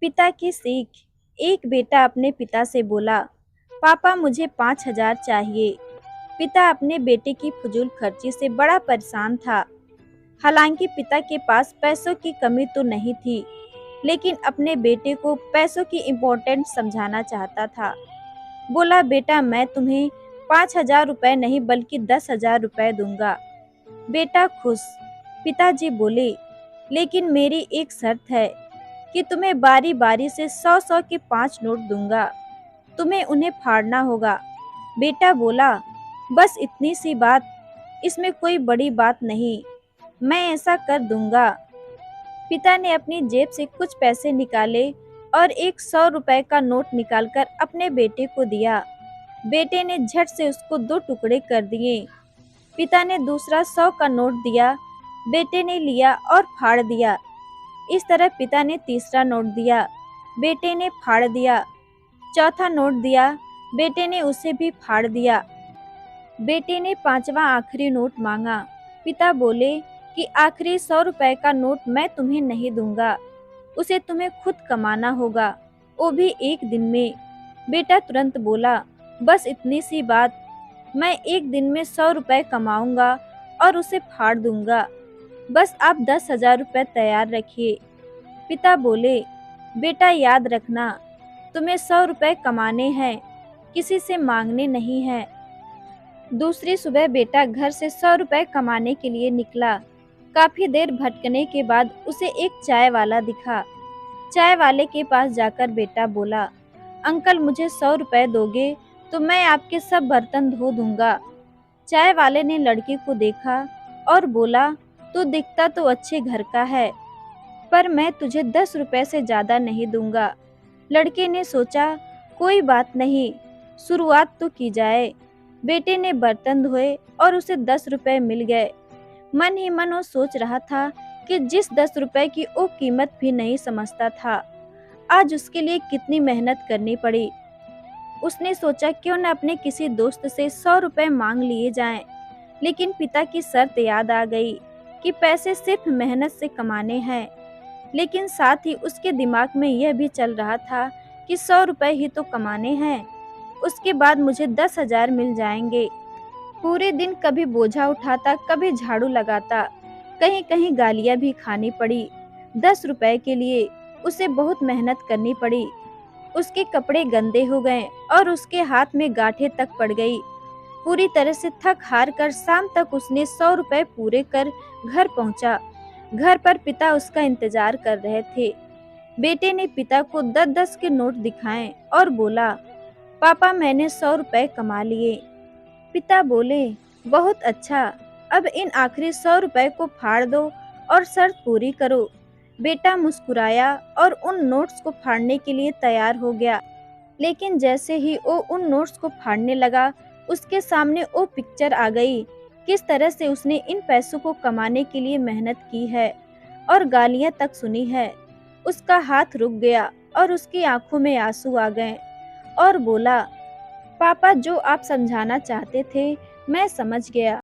पिता की सीख। एक बेटा अपने पिता से बोला, पापा मुझे 5,000 चाहिए। पिता अपने बेटे की फजूल खर्ची से बड़ा परेशान था। हालांकि पिता के पास पैसों की कमी तो नहीं थी, लेकिन अपने बेटे को पैसों की इम्पोर्टेंस समझाना चाहता था। बोला, बेटा मैं तुम्हें 5,000 रुपये नहीं बल्कि 10,000 रुपये दूंगा। बेटा खुश। पिताजी बोले, लेकिन मेरी एक शर्त है कि तुम्हें बारी बारी से 100-100 के 5 नोट दूंगा। तुम्हें उन्हें फाड़ना होगा। बेटा बोला, बस इतनी सी बात, इसमें कोई बड़ी बात नहीं, मैं ऐसा कर दूंगा। पिता ने अपनी जेब से कुछ पैसे निकाले और एक 100 रुपए का नोट निकालकर अपने बेटे को दिया। बेटे ने झट से उसको 2 टुकड़े कर दिए। पिता ने दूसरा 100 का नोट दिया। बेटे ने लिया और फाड़ दिया। इस तरह पिता ने तीसरा नोट दिया। बेटे ने फाड़ दिया। चौथा नोट दिया। बेटे ने उसे भी फाड़ दिया। बेटे ने पांचवा आखिरी नोट मांगा। पिता बोले कि आखिरी 100 रुपए का नोट मैं तुम्हें नहीं दूंगा, उसे तुम्हें खुद कमाना होगा, वो भी एक दिन में। बेटा तुरंत बोला, बस इतनी सी बात, मैं एक दिन में 100 रुपए कमाऊंगा और उसे फाड़ दूंगा। बस आप 10,000 रुपये तैयार रखिए। पिता बोले, बेटा याद रखना, तुम्हें 100 रुपए कमाने हैं, किसी से मांगने नहीं हैं। दूसरी सुबह बेटा घर से 100 रुपए कमाने के लिए निकला। काफी देर भटकने के बाद उसे एक चाय वाला दिखा। चाय वाले के पास जाकर बेटा बोला, अंकल मुझे 100 रुपए दोगे तो मैं आपके सब बर्तन धो दूंगा। चाय वाले ने लड़के को देखा और बोला, तू दिखता तो अच्छे घर का है, पर मैं तुझे 10 रुपए से ज्यादा नहीं दूंगा। लड़के ने सोचा, कोई बात नहीं, शुरुआत तो की जाए। बेटे ने बर्तन धोए और उसे 10 रुपए मिल गए। मन ही मन वो सोच रहा था कि जिस 10 रुपए की वो कीमत भी नहीं समझता था, आज उसके लिए कितनी मेहनत करनी पड़ी। उसने सोचा क्यों न अपने किसी दोस्त से 100 रुपए मांग लिए जाएं। लेकिन पिता की शर्त याद आ गई कि पैसे सिर्फ मेहनत से कमाने हैं। लेकिन साथ ही उसके दिमाग में यह भी चल रहा था कि 100 रुपए ही तो कमाने हैं, उसके बाद मुझे 10,000 मिल जाएंगे। पूरे दिन कभी बोझा उठाता, कभी झाड़ू लगाता, कहीं कहीं गालियां भी खानी पड़ी। 10 रुपए के लिए उसे बहुत मेहनत करनी पड़ी। उसके कपड़े गंदे हो गए और उसके हाथ में गांठें तक पड़ गई। पूरी तरह से थक हार कर शाम तक उसने 100 रुपए पूरे कर घर पहुंचा। घर पर पिता उसका इंतजार कर रहे थे। बेटे ने पिता को 10-10 के नोट दिखाए और बोला, पापा मैंने 100 रुपए कमा लिए। पिता बोले, बहुत अच्छा, अब इन आखिरी 100 रुपए को फाड़ दो और शर्त पूरी करो। बेटा मुस्कुराया और उन नोट्स को फाड़ने के लिए तैयार हो गया। लेकिन जैसे ही वो उन नोट्स को फाड़ने लगा, उसके सामने वो पिक्चर आ गई, किस तरह से उसने इन पैसों को कमाने के लिए मेहनत की है और गालियां तक सुनी है। उसका हाथ रुक गया और उसकी आंखों में आंसू आ गए और बोला, पापा जो आप समझाना चाहते थे मैं समझ गया।